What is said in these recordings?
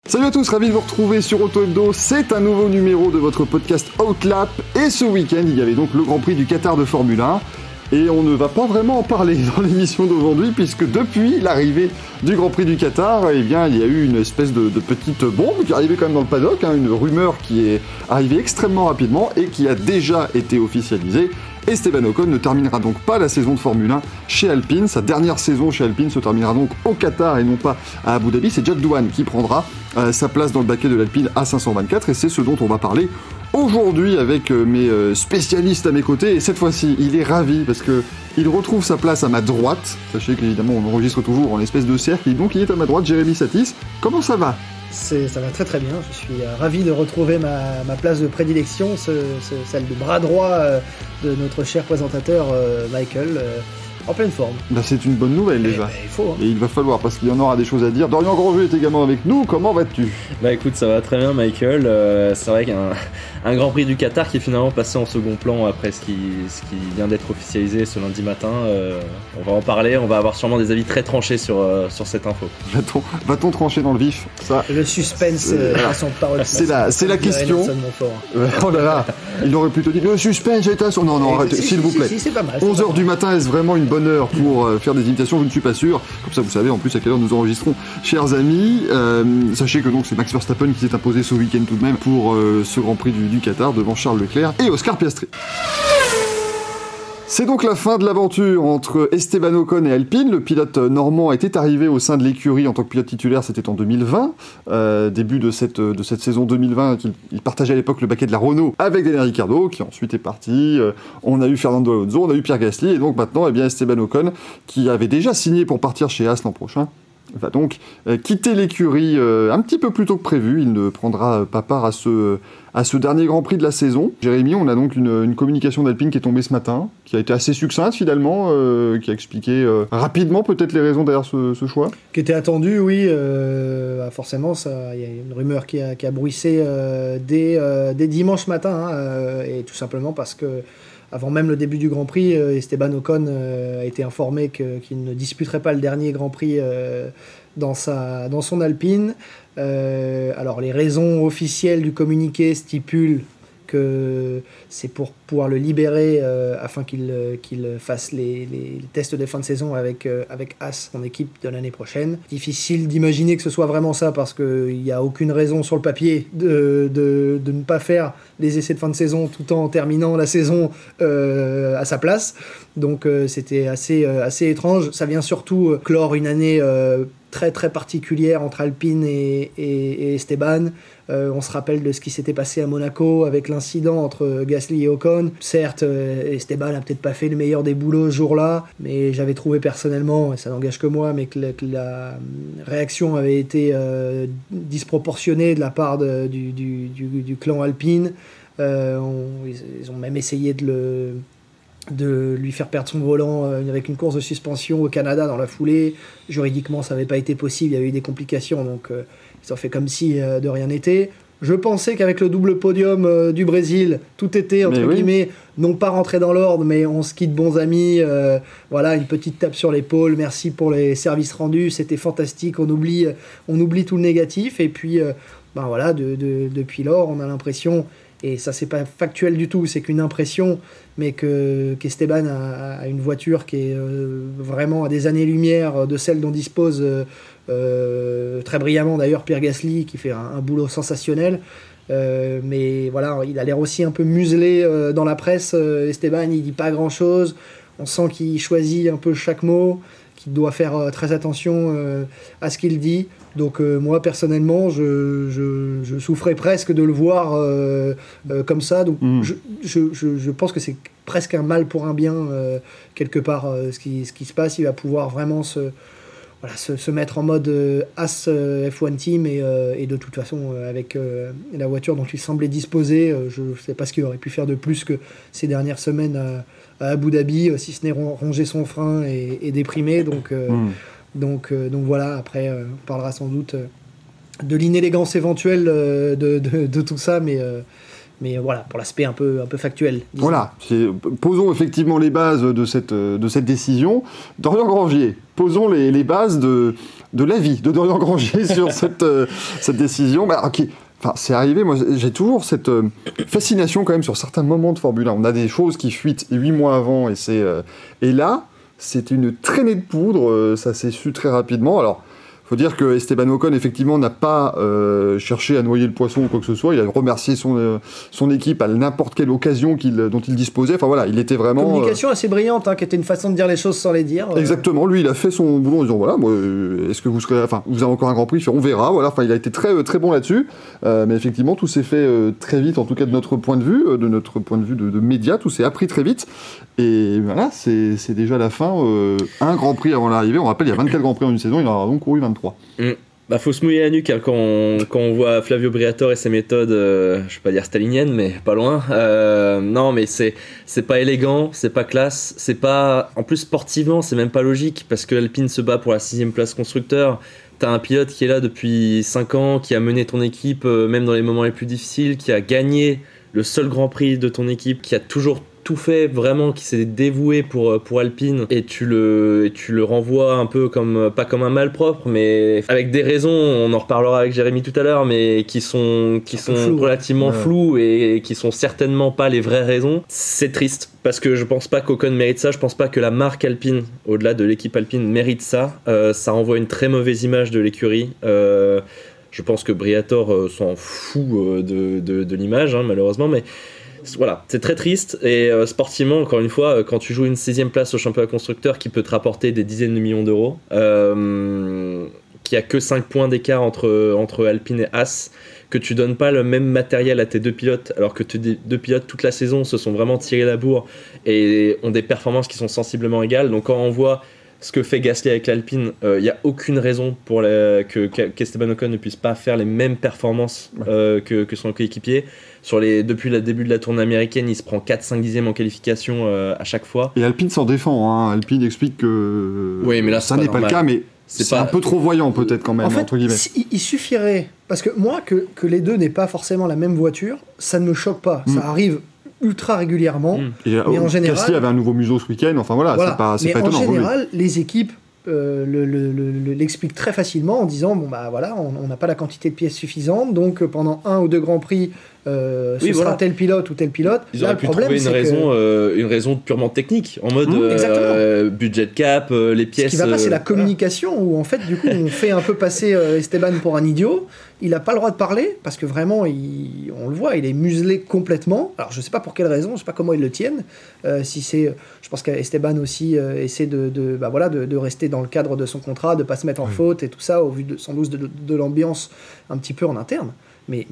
Salut à tous, ravi de vous retrouver sur Auto Hebdo. C'est un nouveau numéro de votre podcast Outlap. Et ce week-end, il y avait donc le Grand Prix du Qatar de Formule 1. Et on ne va pas vraiment en parler dans l'émission d'aujourd'hui, puisque depuis l'arrivée du Grand Prix du Qatar, eh bien, il y a eu une espèce de petite bombe qui est arrivée quand même dans le paddock, une rumeur qui est arrivée extrêmement rapidement et qui a déjà été officialisée. Esteban Ocon ne terminera donc pas la saison de Formule 1 chez Alpine. Sa dernière saison chez Alpine se terminera donc au Qatar et non pas à Abu Dhabi. C'est Jack Doohan qui prendra sa place dans le baquet de l'Alpine A524 et c'est ce dont on va parler aujourd'hui avec mes spécialistes à mes côtés. Et cette fois-ci, il est ravi parce que il retrouve sa place à ma droite. Sachez qu'évidemment, on enregistre toujours en espèce de cercle. Et donc, il est à ma droite, Jérémy Satis. Comment ça va ? Ça va très très bien, je suis ravi de retrouver ma place de prédilection, celle de bras droit de notre cher présentateur Michael, en pleine forme. Bah, c'est une bonne nouvelle déjà. Il faut. Hein. Et il va falloir, parce qu'il y en aura des choses à dire. Dorian Grandjeu est également avec nous, comment vas-tu ? Bah écoute, ça va très bien Michael, c'est vrai qu'un Grand Prix du Qatar qui est finalement passé en second plan après ce qui vient d'être officialisé ce lundi matin, on va en parler, on va avoir sûrement des avis très tranchés sur cette info. Va-t-on trancher dans le vif ? Ça, le suspense à son parole. C'est la question. Oh là là, il aurait plutôt dit le suspense est à son... Non, arrêtez, s'il vous plaît. C'est pas mal. 11h du matin, est-ce vraiment une bonne heure pour faire des imitations ? Je ne suis pas sûr. Comme ça, vous savez en plus à quelle heure nous enregistrons, chers amis. Sachez que donc c'est Max Verstappen qui s'est imposé ce week-end tout de même pour ce Grand Prix du Qatar devant Charles Leclerc et Oscar Piastri. C'est donc la fin de l'aventure entre Esteban Ocon et Alpine. Le pilote normand était arrivé au sein de l'écurie en tant que pilote titulaire, c'était en 2020, début de cette saison 2020, il partageait à l'époque le baquet de la Renault avec Daniel Ricciardo, qui ensuite est parti. On a eu Fernando Alonso, on a eu Pierre Gasly, et donc maintenant, eh bien, Esteban Ocon, qui avait déjà signé pour partir chez Haas l'an prochain, va donc quitter l'écurie un petit peu plus tôt que prévu. Il ne prendra pas part à ce dernier Grand Prix de la saison. Jérémy, on a donc une communication d'Alpine qui est tombée ce matin, qui a été assez succincte finalement, qui a expliqué rapidement peut-être les raisons derrière ce choix. Qui était attendu, oui. Forcément, il y a une rumeur qui a bruissé dès dimanche matin, et tout simplement parce que avant même le début du Grand Prix, Esteban Ocon a été informé qu'il ne disputerait pas le dernier Grand Prix dans son Alpine. Alors les raisons officielles du communiqué stipulent que c'est pour pouvoir le libérer afin qu'il fasse les tests de fin de saison avec Haas, son équipe de l'année prochaine. Difficile d'imaginer que ce soit vraiment ça parce qu'il n'y a aucune raison sur le papier de ne pas faire les essais de fin de saison tout en terminant la saison à sa place. Donc c'était assez étrange. Ça vient surtout clore une année très très particulière entre Alpine et Esteban. On se rappelle de ce qui s'était passé à Monaco avec l'incident entre Gasly et Ocon. Certes, Esteban n'a peut-être pas fait le meilleur des boulots ce jour-là, mais j'avais trouvé personnellement, et ça n'engage que moi, mais que la réaction avait été disproportionnée de la part du clan Alpine. Ils ont même essayé de lui faire perdre son volant avec une course de suspension au Canada dans la foulée. Juridiquement, ça n'avait pas été possible, il y a eu des complications, donc ils ont fait comme si de rien n'était. Je pensais qu'avec le double podium du Brésil, tout était, entre guillemets, non pas rentré dans l'ordre, mais on se quitte bons amis. Voilà, une petite tape sur l'épaule, merci pour les services rendus, c'était fantastique, on oublie tout le négatif, et puis, voilà, depuis lors, on a l'impression... Et ça, c'est pas factuel du tout, c'est qu'une impression, mais qu'Esteban a une voiture qui est vraiment à des années-lumière de celle dont dispose très brillamment d'ailleurs Pierre Gasly, qui fait un boulot sensationnel. Mais voilà, il a l'air aussi un peu muselé dans la presse. Esteban, il dit pas grand-chose. On sent qu'il choisit un peu chaque mot, qu'il doit faire très attention à ce qu'il dit. Donc moi personnellement je souffrais presque de le voir comme ça, donc je pense que c'est presque un mal pour un bien quelque part ce qui se passe. Il va pouvoir vraiment se mettre en mode As F1 Team et de toute façon avec la voiture dont il semblait disposer, je ne sais pas ce qu'il aurait pu faire de plus que ces dernières semaines à Abu Dhabi, si ce n'est ronger son frein et déprimer, donc voilà, après on parlera sans doute de l'inélégance éventuelle de tout ça, mais Mais voilà, pour l'aspect un peu factuel. Disons. Voilà, posons effectivement les bases de cette décision. Dorian Grangier, posons les bases de l'avis de Dorian Grangier sur cette décision. Bah, ok. Enfin, c'est arrivé, moi j'ai toujours cette fascination quand même sur certains moments de Formule 1. On a des choses qui fuitent 8 mois avant et là, c'est une traînée de poudre, ça s'est su très rapidement. Alors, faut dire que Esteban Ocon, effectivement, n'a pas cherché à noyer le poisson ou quoi que ce soit. Il a remercié son équipe à n'importe quelle occasion dont il disposait. Enfin voilà, il était vraiment... Communication assez brillante, qui était une façon de dire les choses sans les dire. Exactement, lui, il a fait son boulot en disant, voilà, moi, est-ce que vous avez encore un Grand Prix ? On verra, voilà. Enfin, il a été très, très bon là-dessus. Mais effectivement, tout s'est fait très vite, en tout cas de notre point de vue, de médias, tout s'est appris très vite. Et voilà, c'est déjà la fin. Un Grand Prix avant l'arrivée. On rappelle, il y a 24 Grands Prix en une saison, il en a donc couru 23. Bah, faut se mouiller la nuque quand on voit Flavio Briatore et ses méthodes, je vais pas dire staliniennes, mais pas loin. Non, mais c'est pas élégant, c'est pas classe, c'est pas... En plus, sportivement, c'est même pas logique, parce que l'Alpine se bat pour la 6ème place constructeur. T'as un pilote qui est là depuis 5 ans, qui a mené ton équipe, même dans les moments les plus difficiles, qui a gagné le seul Grand Prix de ton équipe, qui a toujours tout fait vraiment, qui s'est dévoué pour Alpine, et tu le renvoies un peu pas comme un malpropre, mais avec des raisons, on en reparlera avec Jérémy tout à l'heure, mais qui sont relativement floues et qui sont certainement pas les vraies raisons. C'est triste, parce que je pense pas qu'Ocon mérite ça, je pense pas que la marque Alpine, au-delà de l'équipe Alpine, mérite ça. Ça renvoie une très mauvaise image de l'écurie. Je pense que Briatore s'en fout de l'image, malheureusement, mais voilà, c'est très triste. Et sportivement, encore une fois, quand tu joues une 6ème place au championnat constructeur qui peut te rapporter des dizaines de millions d'euros, qui a que 5 points d'écart entre Alpine et As, que tu donnes pas le même matériel à tes deux pilotes, alors que tes deux pilotes toute la saison se sont vraiment tirés la bourre et ont des performances qui sont sensiblement égales. Donc quand on voit ce que fait Gasly avec l'Alpine, il n'y a aucune raison pour qu'Esteban Ocon ne puisse pas faire les mêmes performances que son coéquipier. Depuis le début de la tournée américaine, il se prend 4-5 dixièmes en qualification à chaque fois. Et Alpine s'en défend. Alpine explique que oui, mais là, ça n'est pas le cas, mais c'est un peu trop voyant peut-être quand même, en fait, entre guillemets. Il suffirait, parce que moi, que les deux n'aient pas forcément la même voiture, ça ne me choque pas. Ça arrive ultra régulièrement. Et mais en général, Gasly avait un nouveau museau ce week-end, enfin voilà. C'est pas étonnant. En général, les équipes l'expliquent très facilement en disant bon bah voilà, on n'a pas la quantité de pièces suffisante, donc pendant 1 ou 2 grands prix sera tel pilote ou tel pilote. Ils auraient pu trouver une raison purement technique, en mode budget cap, les pièces. Ce qui va pas, c'est la communication, où en fait du coup on fait un peu passer Esteban pour un idiot. Il n'a pas le droit de parler, parce que vraiment, on le voit, il est muselé complètement. Alors, je ne sais pas pour quelle raison, je ne sais pas comment ils le tiennent. Je pense qu'Esteban aussi essaie de rester dans le cadre de son contrat, de ne pas se mettre en faute et tout ça, au vu sans doute de l'ambiance un petit peu en interne. Mais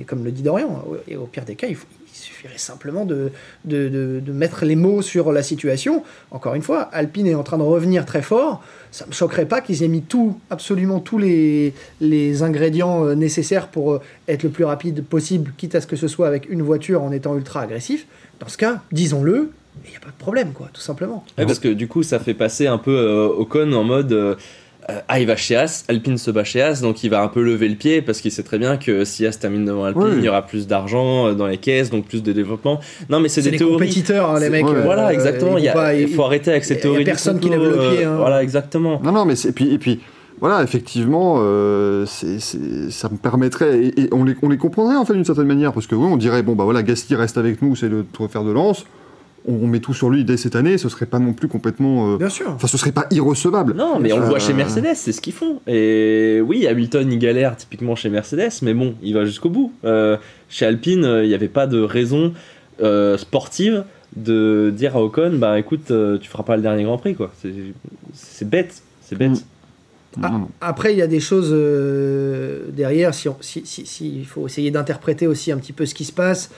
comme le dit Dorian, et au pire des cas, il suffirait simplement de mettre les mots sur la situation. Encore une fois, Alpine est en train de revenir très fort. Ça ne me choquerait pas qu'ils aient mis absolument tous les ingrédients nécessaires pour être le plus rapide possible, quitte à ce que ce soit avec une voiture en étant ultra agressif. Dans ce cas, disons-le, il n'y a pas de problème, quoi, tout simplement. Ouais, parce que du coup, ça fait passer un peu Ocon en mode... il va chez As, Alpine se bat chez As, donc il va un peu lever le pied parce qu'il sait très bien que si As termine devant Alpine, il y aura plus d'argent dans les caisses, donc plus de développement. Non, mais c'est des théories. Compétiteurs, les mecs. Voilà, exactement. Il faut arrêter avec ces théories. Il n'y a personne qui lève le pied. Voilà, exactement. Non, mais et puis voilà, effectivement, ça me permettrait, et on les comprendrait en fait d'une certaine manière, parce que oui, on dirait bon bah voilà, Gasly reste avec nous, c'est le fer de lance. On met tout sur lui dès cette année, ce serait pas non plus complètement... Bien sûr. Enfin, ce serait pas irrecevable. Non, mais on le voit chez Mercedes, c'est ce qu'ils font. Et oui, Hamilton, il galère typiquement chez Mercedes, mais bon, il va jusqu'au bout. Chez Alpine, il n'y avait pas de raison sportive de dire à Ocon, bah écoute, tu feras pas le dernier Grand Prix, quoi. C'est bête, c'est bête. Après, il y a des choses derrière, il faut essayer d'interpréter aussi un petit peu ce qui se passe.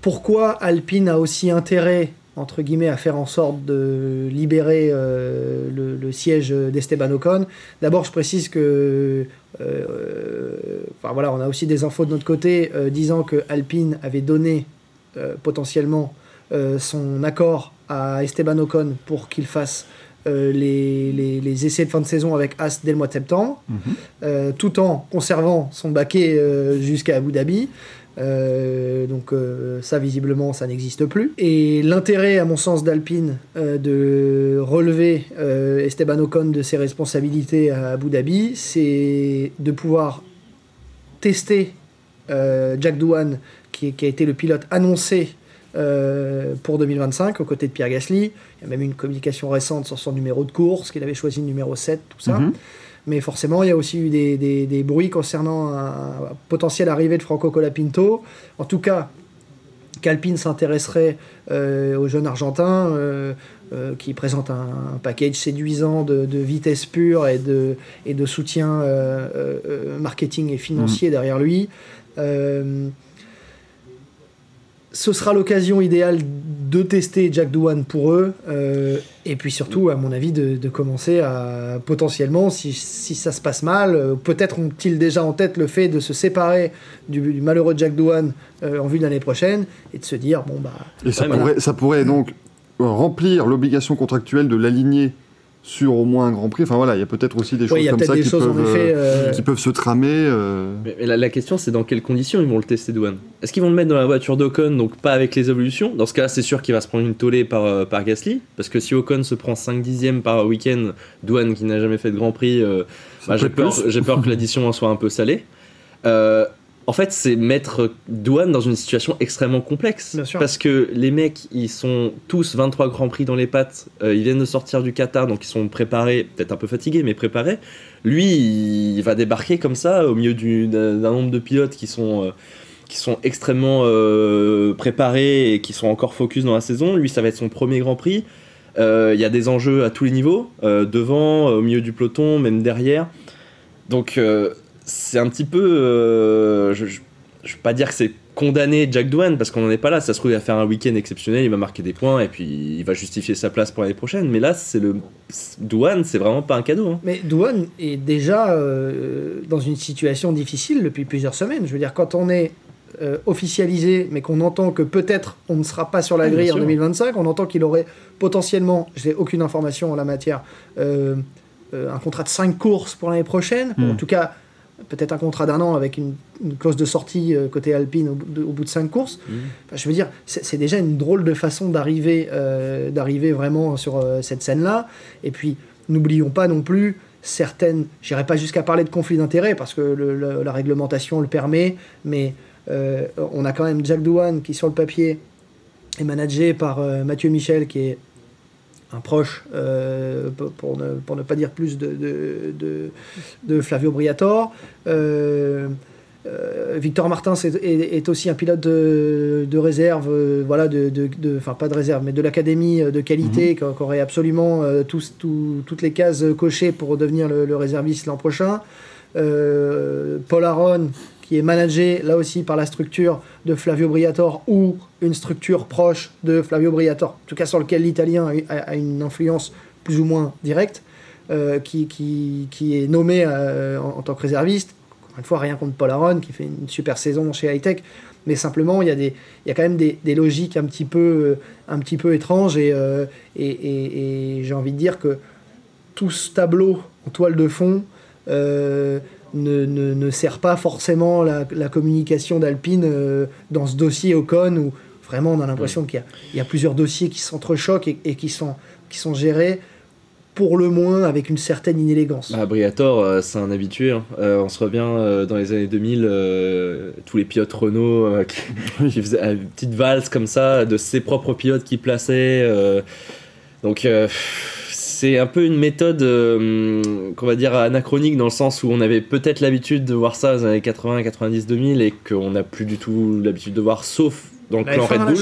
Pourquoi Alpine a aussi intérêt, entre guillemets, à faire en sorte de libérer le siège d'Esteban Ocon? D'abord, je précise que on a aussi des infos de notre côté disant que Alpine avait donné potentiellement son accord à Esteban Ocon pour qu'il fasse les essais de fin de saison avec As dès le mois de septembre, tout en conservant son baquet jusqu'à Abu Dhabi. Donc ça, visiblement, ça n'existe plus. Et l'intérêt, à mon sens, d'Alpine de relever Esteban Ocon de ses responsabilités à Abu Dhabi, c'est de pouvoir tester Jack Doohan, qui a été le pilote annoncé pour 2025, aux côtés de Pierre Gasly. Il y a même une communication récente sur son numéro de course, qu'il avait choisi le numéro 7, tout ça. Mais forcément, il y a aussi eu des bruits concernant un potentiel arrivée de Franco Colapinto. En tout cas, qu'Alpine s'intéresserait au jeune Argentin, qui présente un package séduisant de vitesse pure et de soutien marketing et financier derrière lui. Ce sera l'occasion idéale de tester Jack Doohan pour eux, et puis surtout, à mon avis, de commencer à potentiellement, si ça se passe mal, peut-être ont-ils déjà en tête le fait de se séparer du malheureux Jack Doohan en vue de l'année prochaine, et de se dire, bon bah... Et ça pourrait donc remplir l'obligation contractuelle de l'aligner sur au moins un Grand Prix. Enfin voilà, il y a peut-être aussi des choses comme ça qui peuvent se tramer. Mais la question, c'est dans quelles conditions ils vont le tester, Doohan. Est-ce qu'ils vont le mettre dans la voiture d'Ocon, donc pas avec les évolutions? Dans ce cas-là, c'est sûr qu'il va se prendre une tollée par Gasly, parce que si Ocon se prend 5 dixièmes par week-end, Doohan qui n'a jamais fait de Grand Prix, j'ai peur que l'addition soit un peu salée. En fait, c'est mettre Doohan dans une situation extrêmement complexe. Parce que les mecs, ils sont tous 23 Grands Prix dans les pattes. Ils viennent de sortir du Qatar, donc ils sont préparés, peut-être un peu fatigués, mais préparés. Lui, il va débarquer comme ça, au milieu d'un nombre de pilotes qui sont extrêmement préparés et qui sont encore focus dans la saison. Lui, ça va être son premier Grand Prix. Il y a des enjeux à tous les niveaux, devant, au milieu du peloton, même derrière. Donc... c'est un petit peu... je veux pas dire que c'est condamné Jack Doohan, parce qu'on n'en est pas là. Ça se trouve, il va faire un week-end exceptionnel, il va marquer des points, et puis il va justifier sa place pour l'année prochaine. Mais là, Doohan, c'est vraiment pas un cadeau. Hein. Mais Doohan est déjà dans une situation difficile depuis plusieurs semaines. Je veux dire, quand on est officialisé, mais qu'on entend que peut-être on ne sera pas sur la grille en 2025, on entend qu'il aurait potentiellement, je n'ai aucune information en la matière, un contrat de 5 courses pour l'année prochaine. En tout cas... peut-être un contrat d'1 an avec une clause de sortie côté Alpine au bout de 5 courses. Enfin, je veux dire, c'est déjà une drôle de façon d'arriver vraiment sur cette scène-là. Et puis, n'oublions pas non plus certaines... J'irai pas jusqu'à parler de conflit d'intérêts, parce que la réglementation le permet, mais on a quand même Jack Doohan qui, sur le papier, est managé par Mathieu Michel, qui est un proche, pour ne pas dire plus, de Flavio Briatore. Victor Martins est aussi un pilote de réserve, enfin pas de réserve, mais de l'académie de qualité, qui aurait absolument toutes les cases cochées pour devenir le réserviste l'an prochain. Paul Aron, qui est managé là aussi par la structure de Flavio Briatore, ou une structure proche de Flavio Briatore, en tout cas sur lequel l'Italien a une influence plus ou moins directe, qui est nommé en tant que réserviste. Encore une fois, rien contre Paul Aron, qui fait une super saison chez Hightech, mais simplement il y a quand même des logiques un petit peu étranges, et j'ai envie de dire que tout ce tableau en toile de fond ne sert pas forcément la communication d'Alpine dans ce dossier Ocon, où vraiment on a l'impression qu'il y a plusieurs dossiers qui s'entrechoquent et qui sont gérés pour le moins avec une certaine inélégance. Briatore, c'est un habitué. Hein. On se revient dans les années 2000, tous les pilotes Renault qui faisaient une petite valse comme ça, de ses propres pilotes qui plaçaient. Donc... c'est un peu une méthode qu'on va dire anachronique, dans le sens où on avait peut-être l'habitude de voir ça dans les années 80, 90, 2000, et qu'on n'a plus du tout l'habitude de voir, sauf dans le clan Red Bull.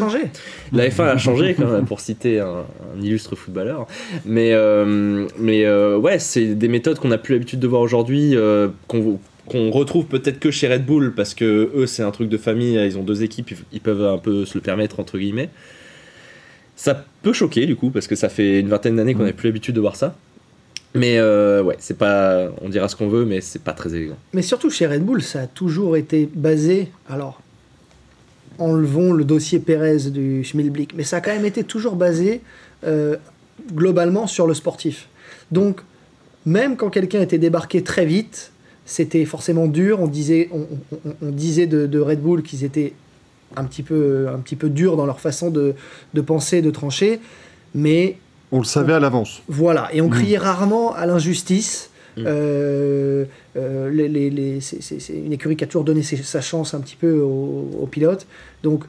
La F1 a changé quand même, pour citer un illustre footballeur. Mais ouais, c'est des méthodes qu'on n'a plus l'habitude de voir aujourd'hui, qu'on retrouve peut-être que chez Red Bull, parce que eux, c'est un truc de famille, ils ont 2 équipes, ils peuvent un peu se le permettre, entre guillemets. Ça peut choquer du coup, parce que ça fait une vingtaine d'années qu'on n'a plus l'habitude de voir ça. Mais ouais, c'est pas, on dira ce qu'on veut, mais c'est pas très élégant. Mais surtout chez Red Bull, ça a toujours été basé, alors enlevons le dossier Pérez du Schmilblick, mais ça a quand même été toujours basé globalement sur le sportif. Donc même quand quelqu'un était débarqué très vite, c'était forcément dur. On disait de Red Bull qu'ils étaient un petit peu durs dans leur façon de penser, de trancher, mais on le savait à l'avance. Voilà, et on criait rarement à l'injustice. C'est une écurie qui a toujours donné sa chance un petit peu aux pilotes. Donc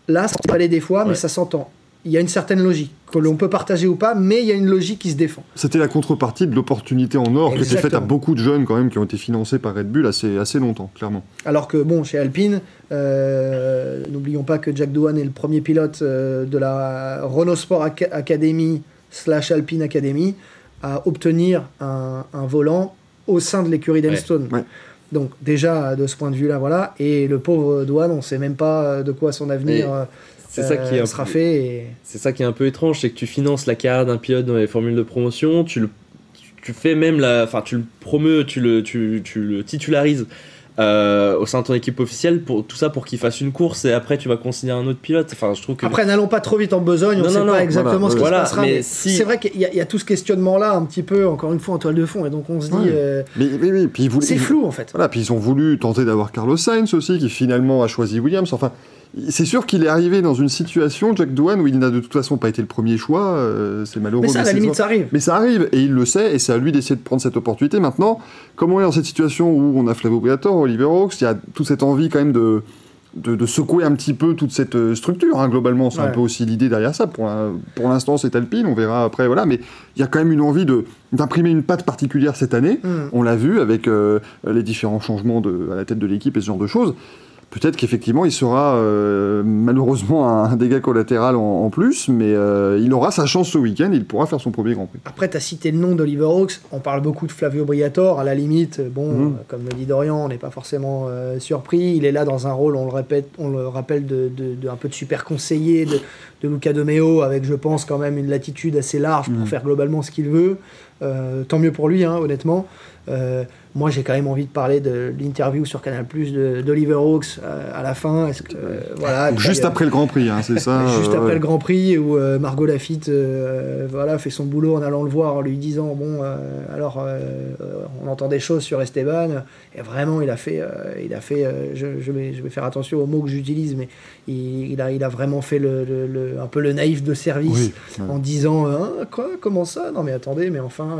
là, ça peut aller des fois, mais ça s'entend. Il y a une certaine logique, que l'on peut partager ou pas, mais il y a une logique qui se défend. C'était la contrepartie de l'opportunité en or qui était faite à beaucoup de jeunes quand même, qui ont été financés par Red Bull assez longtemps, clairement. Alors que, bon, chez Alpine, n'oublions pas que Jack Doohan est le premier pilote de la Renault Sport Academy / Alpine Academy à obtenir un volant au sein de l'écurie d'Enstone. Ouais. Donc déjà, de ce point de vue-là, voilà. Et le pauvre Doohan, on ne sait même pas de quoi son avenir... C'est ça qui sera fait. C'est ça qui est un peu étrange, c'est que tu finances la carrière d'un pilote dans les formules de promotion, tu fais même tu le promeus, tu le titularises au sein de ton équipe officielle, tout ça pour qu'il fasse une course et après tu vas considérer un autre pilote. Enfin, je trouve que... Après, n'allons pas trop vite en besogne, on ne sait pas exactement ce qui se passera. Mais c'est vrai qu'il y a tout ce questionnement-là un petit peu, encore une fois, en toile de fond, et donc on se dit... Mais puis c'est flou en fait. Voilà, puis ils ont voulu tenter d'avoir Carlos Sainz aussi, qui finalement a choisi Williams. Enfin, c'est sûr qu'il est arrivé dans une situation, Jack Doohan, où il n'a de toute façon pas été le premier choix, c'est malheureux. Mais ça, à la limite, ça arrive. Mais ça arrive, et il le sait, et c'est à lui d'essayer de prendre cette opportunité. Maintenant, comme on est dans cette situation où on a Flavio Briatore, Oliver Oaks, il y a toute cette envie quand même de secouer un petit peu toute cette structure, hein, globalement, c'est un peu aussi l'idée derrière ça. Pour l'instant, c'est Alpine, on verra après, voilà, mais il y a quand même une envie d'imprimer une patte particulière cette année. On l'a vu avec les différents changements à la tête de l'équipe et ce genre de choses. Peut-être qu'effectivement, il sera malheureusement un dégât collatéral en plus, mais il aura sa chance ce week-end, il pourra faire son premier Grand Prix. Après, tu as cité le nom d'Oliver Oaks, on parle beaucoup de Flavio Briatore, à la limite, comme le dit Dorian, on n'est pas forcément surpris, il est là dans un rôle, on le rappelle, de un peu de super conseiller de Luca De Meo, avec, je pense, quand même une latitude assez large pour faire globalement ce qu'il veut. Tant mieux pour lui, hein, honnêtement. Moi, j'ai quand même envie de parler de l'interview sur Canal+ d'Oliver Oaks à la fin. Voilà, juste après le Grand Prix, hein, c'est ça. Juste après le Grand Prix, où Margot Lafitte fait son boulot en allant le voir, en lui disant on entend des choses sur Esteban. Et vraiment, il a fait je vais faire attention aux mots que j'utilise, mais il a vraiment fait un peu le naïf de service, en disant comment ça ? Non mais attendez, mais enfin,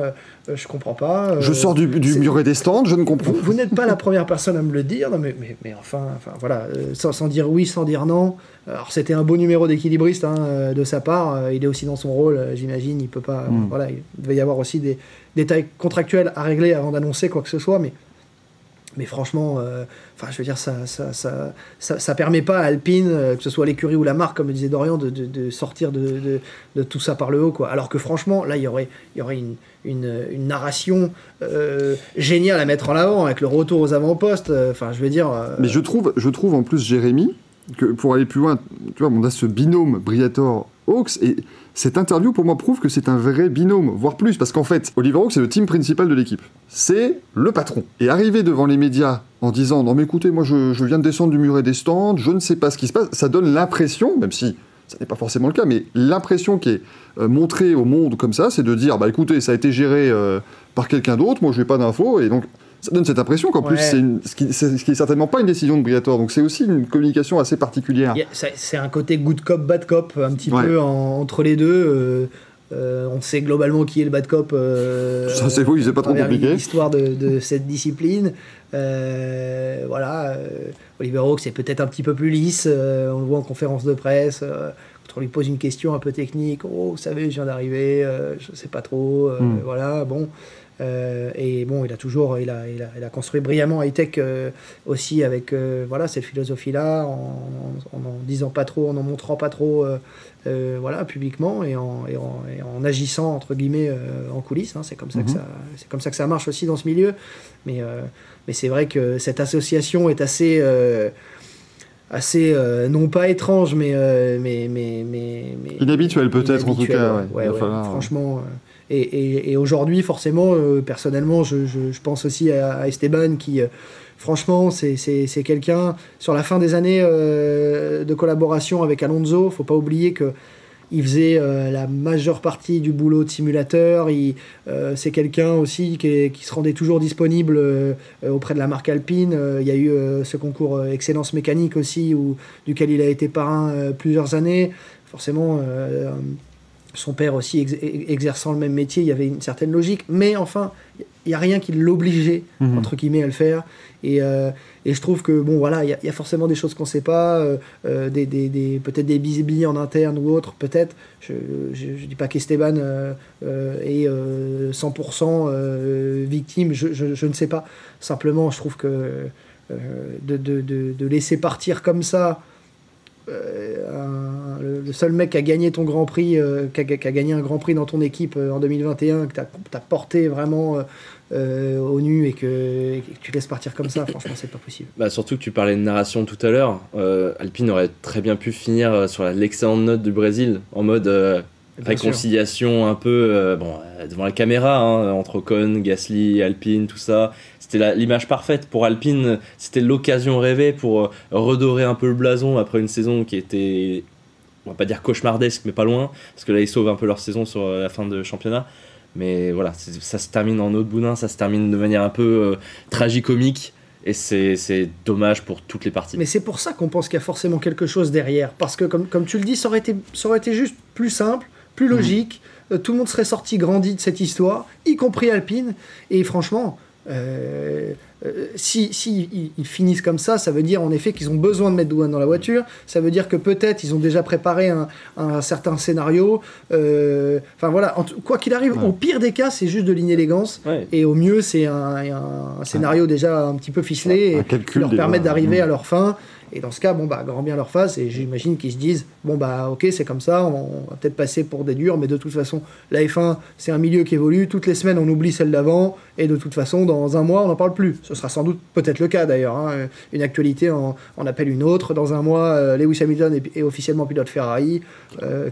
je comprends pas. Je sors du muret des stands, je ne comprends. Vous n'êtes pas la première personne à me le dire, non, mais enfin voilà, sans dire oui, sans dire non. Alors c'était un beau numéro d'équilibriste de sa part. Il est aussi dans son rôle, j'imagine. Il peut pas. Voilà, il devait y avoir aussi des détails contractuels à régler avant d'annoncer quoi que ce soit, mais franchement, je veux dire, ça permet pas à Alpine, que ce soit l'écurie ou la marque, comme le disait Dorian, de sortir de tout ça par le haut, quoi. Alors que franchement, là, il y aurait une narration géniale à mettre en avant avec le retour aux avant-postes. Je veux dire. Mais je trouve en plus, Jérémy, que pour aller plus loin, tu vois, on a ce binôme Briatore-Oaks, et cette interview pour moi prouve que c'est un vrai binôme, voire plus, parce qu'en fait, Oliver Oaks c'est le team principal de l'équipe, c'est le patron. Et arriver devant les médias en disant non mais écoutez, moi je viens de descendre du muret des stands, je ne sais pas ce qui se passe, ça donne l'impression, même si ça n'est pas forcément le cas, mais l'impression qui est montrée au monde comme ça, c'est de dire bah écoutez, ça a été géré par quelqu'un d'autre, moi je n'ai pas d'infos, et donc ça donne cette impression qu'en plus, ce qui est certainement pas une décision de Briatore, donc c'est aussi une communication assez particulière. C'est un côté good cop, bad cop, un petit peu entre les deux. On sait globalement qui est le bad cop. Ça c'est c'est pas trop compliqué. L'histoire de cette discipline. Oliver Oaks c'est peut-être un petit peu plus lisse. On le voit en conférence de presse. Quand on lui pose une question un peu technique, vous savez, je viens d'arriver, je sais pas trop. Voilà, bon. Et bon, il a construit brillamment high-tech aussi avec cette philosophie-là, en disant pas trop, en montrant pas trop publiquement et en agissant entre guillemets en coulisses. Hein, c'est comme ça que ça marche aussi dans ce milieu. Mais c'est vrai que cette association est assez non pas étrange, mais inhabituelle peut-être en tout cas. Franchement. Et aujourd'hui, forcément, personnellement, je pense aussi à Esteban qui, franchement, c'est quelqu'un, sur la fin des années de collaboration avec Alonso, il ne faut pas oublier il faisait la majeure partie du boulot de simulateur. C'est quelqu'un aussi qui se rendait toujours disponible auprès de la marque Alpine. Il y a eu ce concours Excellence Mécanique aussi, duquel il a été parrain plusieurs années. Forcément, son père aussi exerçant le même métier, il y avait une certaine logique. Mais enfin, il n'y a rien qui l'obligeait, entre guillemets, à le faire. Et je trouve que, bon, voilà, il y a forcément des choses qu'on ne sait pas, peut-être des bisbilles en interne ou autre, peut-être. Je ne dis pas qu'Esteban est 100% victime, je ne sais pas. Simplement, je trouve que de laisser partir comme ça le seul mec qui a gagné ton Grand Prix, qui a gagné un Grand Prix dans ton équipe en 2021, que t'as porté vraiment au nu et que tu laisses partir comme ça, franchement c'est pas possible. Bah, surtout que tu parlais de narration tout à l'heure, Alpine aurait très bien pu finir sur l'excellente note du Brésil, en mode réconciliation un peu devant la caméra, hein, entre Ocon, Gasly, Alpine, tout ça. C'était l'image parfaite pour Alpine, c'était l'occasion rêvée pour redorer un peu le blason après une saison qui était, on va pas dire cauchemardesque, mais pas loin, parce que là ils sauvent un peu leur saison sur la fin de championnat. Mais voilà, ça se termine en eau de boudin, ça se termine de manière un peu tragicomique, et c'est dommage pour toutes les parties. Mais c'est pour ça qu'on pense qu'il y a forcément quelque chose derrière, parce que comme tu le dis, ça aurait été juste plus simple, plus logique, tout le monde serait sorti grandi de cette histoire, y compris Alpine, et franchement... si ils finissent comme ça veut dire en effet qu'ils ont besoin de mettre Doohan dans la voiture, ça veut dire que peut-être ils ont déjà préparé un certain scénario, enfin voilà, quoi qu'il arrive, au pire des cas c'est juste de l'inélégance, et au mieux c'est un scénario déjà un petit peu ficelé qui leur permet d'arriver à leur fin. Et dans ce cas, grand bien leur face, et j'imagine qu'ils se disent, ok, c'est comme ça, on va peut-être passer pour des durs, mais de toute façon, la F1, c'est un milieu qui évolue, toutes les semaines on oublie celle d'avant, et de toute façon, dans un mois, on n'en parle plus. Ce sera sans doute peut-être le cas d'ailleurs, hein. Une actualité en appelle une autre, dans un mois, Lewis Hamilton est officiellement pilote Ferrari,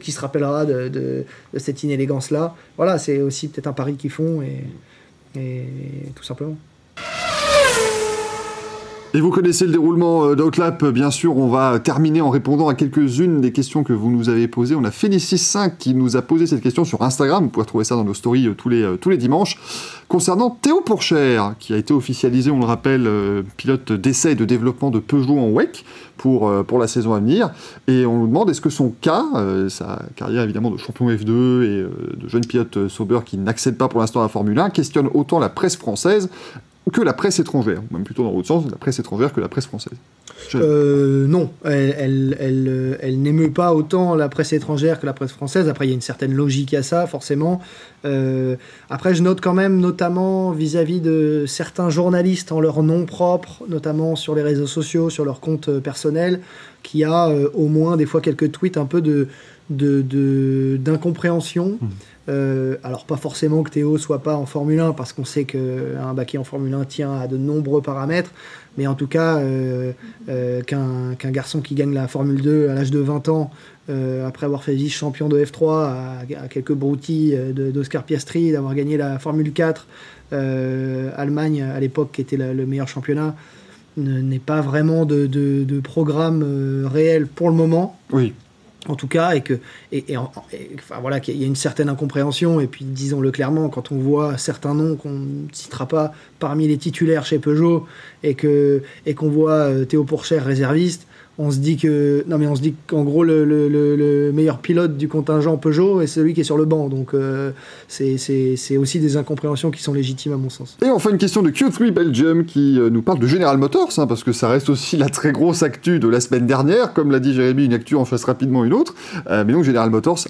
qui se rappellera de cette inélégance-là. Voilà, c'est aussi peut-être un pari qu'ils font, et tout simplement. Et vous connaissez le déroulement d'Outlap, bien sûr, on va terminer en répondant à quelques-unes des questions que vous nous avez posées. On a Félicis5 qui nous a posé cette question sur Instagram, vous pouvez retrouver ça dans nos stories tous les dimanches, concernant Théo Pourchaire, qui a été officialisé, on le rappelle, pilote d'essai et de développement de Peugeot en WEC pour la saison à venir. Et on nous demande, est-ce que son cas, sa carrière évidemment de champion F2 et de jeune pilote Sauber qui n'accède pas pour l'instant à la Formule 1, questionne autant la presse française que la presse étrangère, ou même plutôt dans l'autre sens, la presse étrangère que la presse française. Non, elle n'émeut pas autant la presse étrangère que la presse française. Après, il y a une certaine logique à ça, forcément. Après, je note quand même, notamment vis-à-vis de certains journalistes en leur nom propre, notamment sur les réseaux sociaux, sur leur compte personnel, qu'il y a au moins des fois quelques tweets un peu d'incompréhension. Alors pas forcément que Théo soit pas en Formule 1, parce qu'on sait qu'un baquet en Formule 1 tient à de nombreux paramètres, mais en tout cas qu'un garçon qui gagne la Formule 2 à l'âge de 20 ans, après avoir fait vice-champion de F3 à quelques broutilles d'Oscar Piastri, d'avoir gagné la Formule 4 Allemagne à l'époque qui était le meilleur championnat, n'est pas vraiment de programme réel pour le moment. Oui. En tout cas, voilà, qu'il y a une certaine incompréhension, et puis disons-le clairement, quand on voit certains noms qu'on ne citera pas parmi les titulaires chez Peugeot, et qu'on voit Théo Pourchaire réserviste, on se dit qu'en gros le meilleur pilote du contingent Peugeot est celui qui est sur le banc, donc c'est aussi des incompréhensions qui sont légitimes à mon sens. Et enfin une question de Q3 Belgium qui nous parle de General Motors, hein, parce que ça reste aussi la très grosse actu de la semaine dernière, comme l'a dit Jérémy, une actu en face rapidement une autre, mais donc General Motors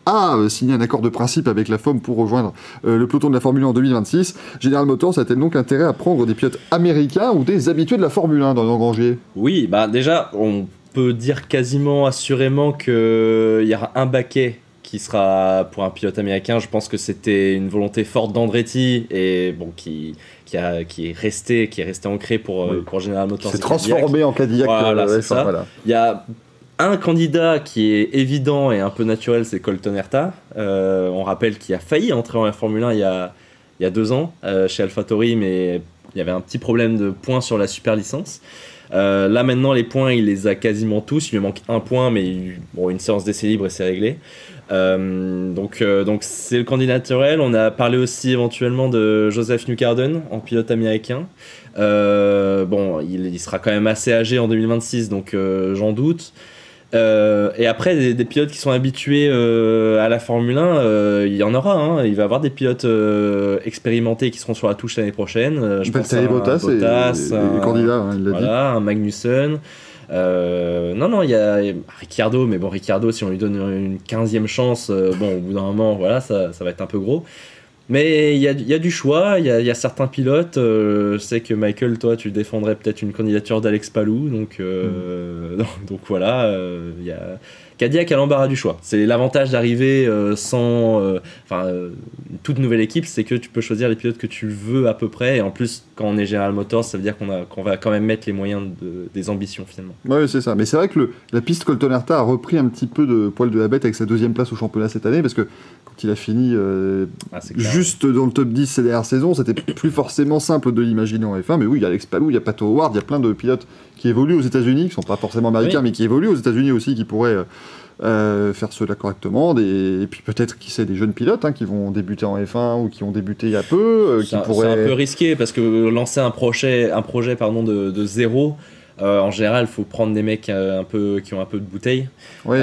a signé un accord de principe avec la FOM pour rejoindre le peloton de la Formule 1 en 2026. General Motors a-t-elle donc intérêt à prendre des pilotes américains ou des habitués de la Formule 1 dans l'engrangier ? Oui, déjà, on peut dire quasiment assurément qu'il y aura un baquet qui sera pour un pilote américain. Je pense que c'était une volonté forte d'Andretti, et qui est resté ancré pour General Motors. C'est transformé en Cadillac. Voilà, c'est ça. Voilà. Il y a un candidat qui est évident et un peu naturel, c'est Colton Herta. On rappelle qu'il a failli entrer en Formule 1 il y a 2 ans chez AlphaTauri, mais il y avait un petit problème de points sur la super licence. Là maintenant les points il les a quasiment tous, il lui manque un point, mais une séance d'essai libre et c'est réglé. Donc c'est le candidat naturel. On a parlé aussi éventuellement de Joseph Newgarden en pilote américain. Il sera quand même assez âgé en 2026, donc j'en doute. Et après, des pilotes qui sont habitués à la Formule 1, il y en aura. Hein. Il va y avoir des pilotes expérimentés qui seront sur la touche l'année prochaine. Je pense à Bottas, un candidat, hein, il l'a dit. Un Magnussen. Il y a Ricciardo, mais bon, Ricciardo, si on lui donne une 15e chance, au bout d'un moment, voilà, ça va être un peu gros. Mais il y a du choix, il y a certains pilotes. Je sais que Michael, toi, tu défendrais peut-être une candidature d'Alex Palou, donc voilà, il y a Cadillac à l'embarras du choix. C'est l'avantage d'arriver sans une toute nouvelle équipe, c'est que tu peux choisir les pilotes que tu veux à peu près. Et en plus, quand on est General Motors, ça veut dire qu'on va quand même mettre les moyens des ambitions finalement. Oui, c'est ça. Mais c'est vrai que la piste Colton Herta a repris un petit peu de poil de la bête avec sa 2e place au championnat cette année, parce que quand il a fini juste dans le top 10 ces dernières saisons, c'était plus forcément simple de l'imaginer en F1. Mais oui, il y a Alex Palou, il y a Pato Howard, il y a plein de pilotes qui évoluent aux États-Unis, qui sont pas forcément américains, mais qui évoluent aux États-Unis aussi, qui pourraient faire cela correctement. Et puis peut-être, qui sait, des jeunes pilotes qui vont débuter en F1 ou qui ont débuté il y a peu. C'est un peu risqué, parce que lancer un projet de zéro, en général, il faut prendre des mecs qui ont un peu de bouteille. Oui.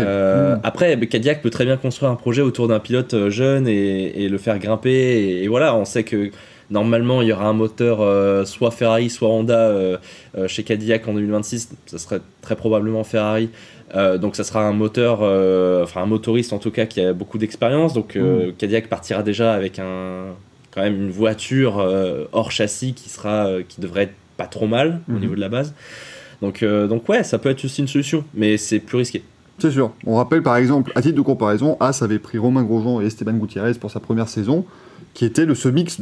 Après, Cadillac peut très bien construire un projet autour d'un pilote jeune et le faire grimper. Et voilà, on sait que normalement, il y aura un moteur soit Ferrari, soit Honda chez Cadillac en 2026. Ça serait très probablement Ferrari. Donc ça sera un moteur, un motoriste en tout cas qui a beaucoup d'expérience. Donc Cadillac partira déjà avec quand même une voiture hors châssis qui devrait être pas trop mal au niveau de la base. Donc ouais, ça peut être aussi une solution, mais c'est plus risqué. C'est sûr. On rappelle par exemple, à titre de comparaison, Haas avait pris Romain Grosjean et Esteban Gutiérrez pour sa première saison, qui était ce mix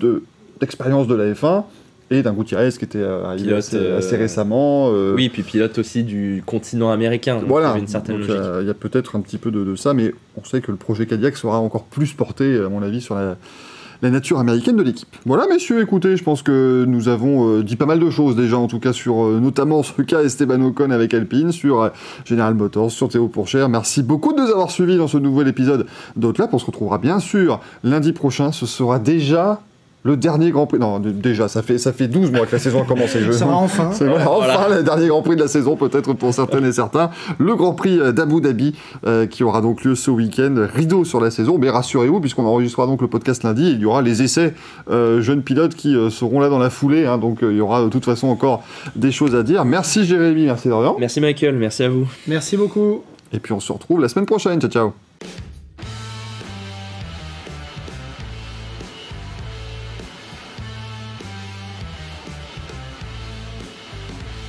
d'expérience de la F1 et d'un Gutiérrez qui était arrivé assez récemment. Oui, puis pilote aussi du continent américain. Donc voilà, il y avait une certaine logique. Il y a peut-être un petit peu de ça, mais on sait que le projet Cadillac sera encore plus porté, à mon avis, sur la nature américaine de l'équipe. Voilà, messieurs, écoutez, je pense que nous avons dit pas mal de choses déjà, en tout cas sur notamment ce cas Esteban Ocon avec Alpine, sur General Motors, sur Théo Pourchaire. Merci beaucoup de nous avoir suivis dans ce nouvel épisode d'Outlap. On se retrouvera bien sûr lundi prochain. Ce sera déjà le dernier Grand Prix. Non, déjà, ça fait 12 mois que la saison a commencé. Ça sera enfin. Enfin, le dernier Grand Prix de la saison, peut-être pour certaines et certains. Le Grand Prix d'Abu Dhabi, qui aura donc lieu ce week-end. Rideau sur la saison. Mais rassurez-vous, puisqu'on enregistrera donc le podcast lundi, il y aura les essais jeunes pilotes qui seront là dans la foulée. Donc il y aura de toute façon encore des choses à dire. Merci Jérémy, merci Dorian. Merci Michael, merci à vous. Merci beaucoup. Et puis on se retrouve la semaine prochaine. Ciao, ciao.